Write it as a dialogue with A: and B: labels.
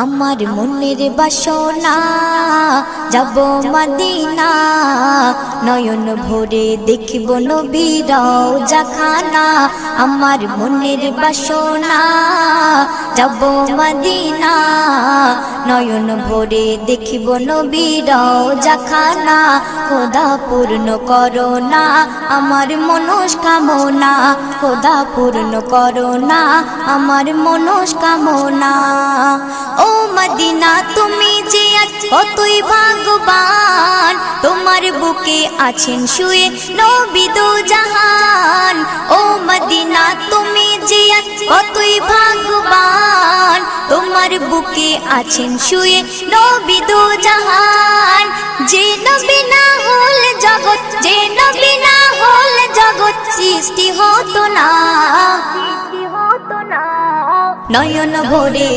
A: আমার মনের বাসনা যাব মদিনা, নয়ন ভরে দেখিব নবীর রওজাখানা। আমার মনের বাসনা যাব মদিনা, নয়ন ভরে দেখিব নবীর রওজাখানা। খোদা পূর্ণ করো না আমার মনস্কামনা, খোদা পূর্ণ করো না আমার মনস্কামনা। ও মদিনা তুমি যে কতই ভাগ্যবান, তোমার বুকে আছেন শুয়ে নবী দো জাহান। ও মদিনা তুমি যে কতই ভাগ্যবান, তোমার বুকে আছেন শুয়ে নবী দো জাহান। যে নবী না হল জগৎ, যে নবী না হল জগৎ সৃষ্টি হতো না। নয়ন ভরে